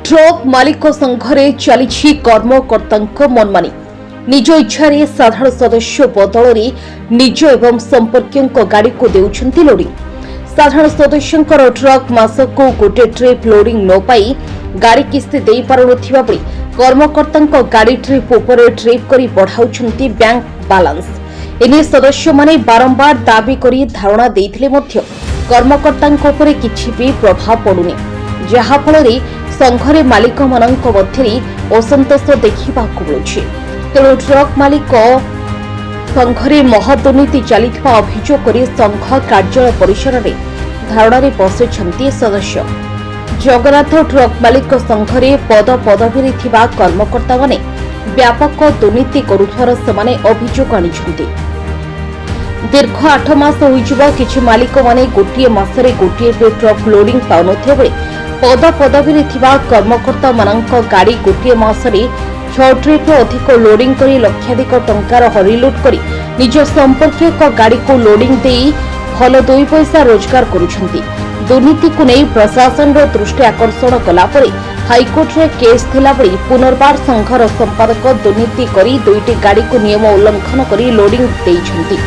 Truck मालिक संघरे चली कर्मकर्ता मनमानी निज इच्छा साधारण सदस्य बदल निज एवं संपर्क गाड़ी को देउछंती लोडिंग। साधारण सदस्य ट्रक मासक गोटे ट्रिप लोडिंग न पाई गाड़ी किस्ती दे पारुनथिबा बेले कर्मकर्ता गाड़ी ट्रिप उपर ट्रिप करी बढ़ाउछंती बैंक बैलेंस। एने सदस्य माने बारंबार दाबी करी धारणा देइथिले मध्य कर्मकर्ता उपरे किछि भी प्रभाव पड़ुनी, जहा फल संघरे मालिक मानक मध्य असंतोष देखा मिलूँ। तेणु ट्रक मालिक संघरे महदुर्नीति चलता अभियोग कर संघ कार्यालय परिसर में धारणा बसैछंती सदस्य। जगन्नाथ ट्रक मालिक संघरे पद पदवी कर्मकर्ता माने व्यापक दुर्नीति करुथार सेमाने अभियोग आनिछंती। दीर्घ 8 मास होइजिबा किछि मालिक माने गोटिए मासरे गोटिए ट्रक लोडिंग पाउनथिबा बेले पद पदवी कर्मकर्ता मानक गाड़ी गोटे मासरे 6 ट्रिप अधिक लोडिंग करी लक्षाधिक टंकार हरिलुट करी निज संपर्क गाड़ी को लोडिंग देई भल 2 पैसा रोजगार करुछंती। दुर्नीति को नहीं प्रशासन दृष्टि आकर्षण कला परे हाईकोर्ट रे केस थिला बेले पुनर्बार संघर संपादक दुर्नीति करी 2टी गाड़ी को नियम उल्लंघन करी लोडिंग देइछंती,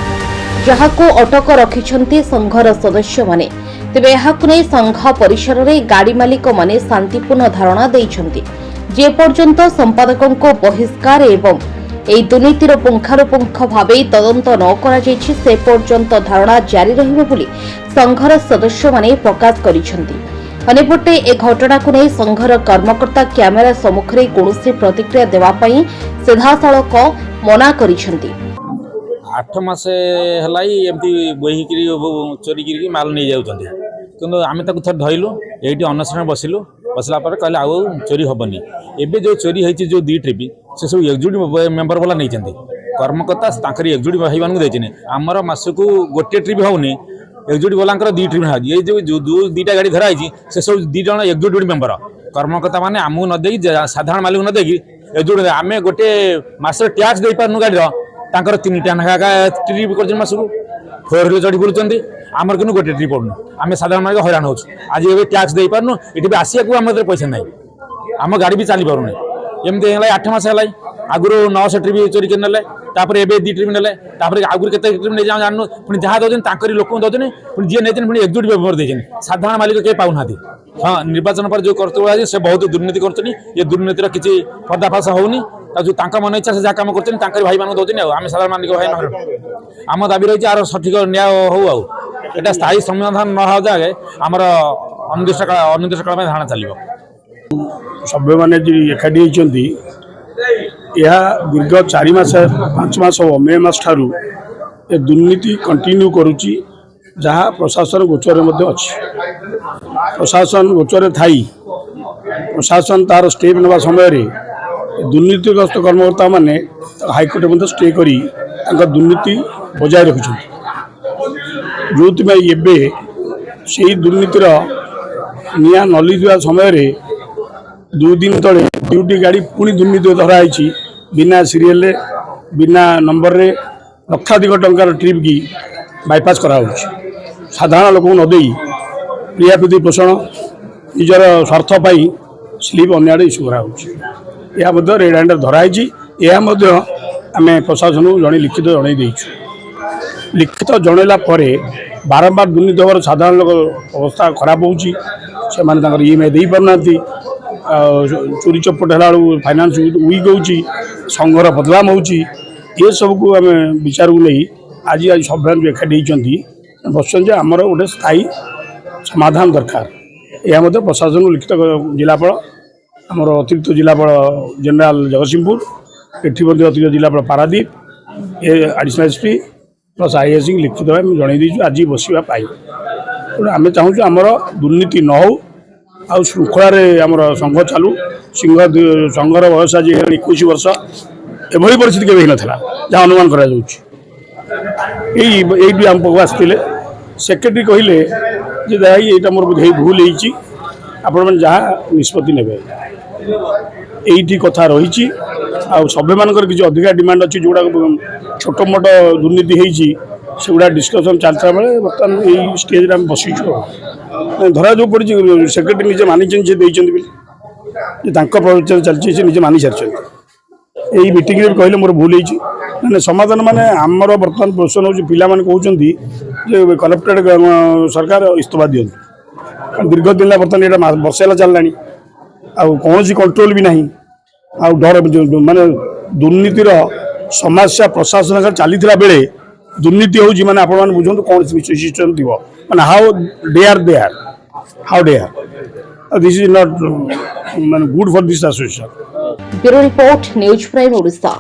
जहाको अटक रखिछंती संघर सदस्य माने। तेबे एहाकु नै संघ परिसर रे गाड़ी मालिक माने शांतिपूर्ण धारणा देइछंती। जे पर्यंत संपादकों को बहिष्कार एवं एई दुर्नीतिर पुंखानुपुंख भावे तदंत न करा जायछि से पर्यंत धारणा जारी रहिबो बोली संघर सदस्य माने प्रकाश करिछंती। अनेपटे ए घटना को नै संघर कर्मकर्ता कैमेरा सम्मुख रे कोनोसी प्रतिक्रिया देवा पई सीधासळख मना करिछंती। 8 मास हलाई एमती बोही करी चोरी करी माल नहीं जाउछंती, किंतु आमे ताकु थर धइलु एठी अनशन बसिलु बसला पर कहले आउ चोरी होबनी। एबे जो चोरी हैछि जो 2 ट्रिप से सब एक्जिक्यूटिव मेंबर वाला नहीं चंदी कर्मकर्ता ताकरी एक्जिक्यूटिव भाई मानक देछने हमर मासकु गोटे ट्रिप होउनी एक्जिक्यूटिव वालांकर 2 ट्रिप हाजी ए जो 2टा गाड़ी धरा हैछि से सब 2 जण एक्जिक्यूटिव मेंबर कर्मकर्ता माने आमु न देई साधारण मालिक न देई एक्जिक्यूटिव आमे गोटे मास टैक्स देई पारनु गाड़ी तांकर 3टा नखा ट्रिप कर मासकु 4 रे चढ़ी बुलुचंदी आमर किनु गोटे ट्रिप पड़नु आमे साधारण मालिक हैरान होछु। आज एबे टैक्स देई पारनु एठी भी आसिया को हमर पैसा नाही आम गाड़ी भी चली पारुनी एमती 8 मास है आगुरी 900 ट्रिप चोरी कर नेले तापर एबे 2 ट्रिप नेले तापर आगुरी केते ट्रिप नै जाननु पुनी जहा दउछन तांकरी लोक दउछन पुनी जे नैछन पुनी एक्जिक्यूटिव मेंबर देछन साधारण मालिक के पाउनाथि। हां निर्वाचन पर जो करतो आज से बहुत दुर्नीति करतनी ये दुर्नीतिर किछि पर्दाफाश होउनी जो तांका मन इच्छा से जा काम करतनी तांकरी भाई मानक दउछन आमे साधारण मालिक भाई न आम दाबी रही आर सठिक न्याय हो आउ एटा स्थायी समाधान न हो जाए हमर अनिर्दिष्ट काल में धारणा चलिबो। सभ्य मैंने एकाठी होती यह दीर्घ 4 मास 5 मास मे मास ठारू ए दुर्नीति कंटिन्यू करुच्ची जहाँ प्रशासन गोचर अच्छी प्रशासन गोचर थाई प्रशासन तार स्टेप नेवा समय दुर्नीतिग्रस्त कर्मकर्ता माने हाईकोर्ट में स्टे करी दुर्नीति बजाय रखिंट जो एबे से दुर्नीतिर निया नली दिवा समय 2 दिन तले 2टी गाड़ी पुणी दुर्नीति धराई बिना सीरियल बिना नंबर रे लक्षाधिक टंकार ट्रिप की बाईपास करा साधारण लोक नदे प्रियापीति पोषण निजर स्वार्थ पाई स्लीप अन्य इश्यू करा यह रेड हैंड धराई आम प्रशासन जड़े लिखित जन लिखित जनला बारंबार दुर्नीति हमार साधारण लोक अवस्था खराब होची से EMI दे पारना चोरी चपट है फाइनान्स वीक होची संघर बदलाम होची ये सब को आम विचार को नहीं आज सभ्य जो एकाठी होती बस आमर गोटे स्थायी समाधान दरकार यह प्रशासन लिखित जिलापाल आमर अतिरिक्त जिलापाल जनरल जगतसिंहपुर एटी अतिरिक्त जिलापाल Paradip additional SP plus IAS लिखित भाव जन दीचु आज बसवाई तेणु आम चाहूँ आमर दुर्नीति न हो आ श्रृंखलार आमर संघ चालू संघर बयस आज 21 वर्ष एभली परिस्थिति केवे नथिला जहाँ अनुमान करा आम पाक आसते सेक्रेटरी कहले जे दाई ये मोर बुझे भूल होती आपण जहाँ निष्पत्ति ने यही कथा रही सभ्य मानकर किसी अधिका डिमांड अच्छी जोड़ा छोट मोट दुर्नीति होती से गुड़ा डिस्कसन चलता बेले बर्तमान यही स्टेज बसीचु धरा जो पड़ी सेक्रेटरी निजे मानी से ଯେ ତାଙ୍କ ପ୍ରଚାର ଚାଲିଛି ସେ ନିଜେ ମାନି ସାରିଛନ୍ତି। ଏଇ ମିଟିଂରେ ବି କହିଲେ ମୋର ଭୁଲ ହେଇଛି ମାନେ ସମାଧାନ ମାନେ ଆମର ବର୍ତ୍ତମାନ ପ୍ରୋସନ ହେଉଛି ପିଲାମାନେ କହୁଛନ୍ତି ଯେ କନେକ୍ଟେଡ୍ ସରକାର ଇସ୍ତଫା ଦିଅନ୍ତୁ। ଦୀର୍ଘ ଦିନ ହେଲା ବର୍ତ୍ତମାନ ଏଇଟା ବର୍ଷେ ହେଲା ଚାଲିଲାଣି ଆଉ କୌଣସି କଣ୍ଟ୍ରୋଲ ବି ନାହିଁ ଆଉ ଡର ମାନେ ଦୁର୍ନୀତିର ସମସ୍ୟା ପ୍ରଶାସନ ଚାଲିଥିଲା ବେଳେ ଦୁର୍ନୀତି ହେଉଛି ମାନେ ଆପଣମାନେ ବୁଝନ୍ତୁ କୌଣସି ସିଷ୍ଟମ ଥିବ ମାନେ ହାଉ ଡେୟାର ଦିସ୍ ଇଜ ନଟ୍ ମାନେ good for this association. Bureau report news Prime Odisha.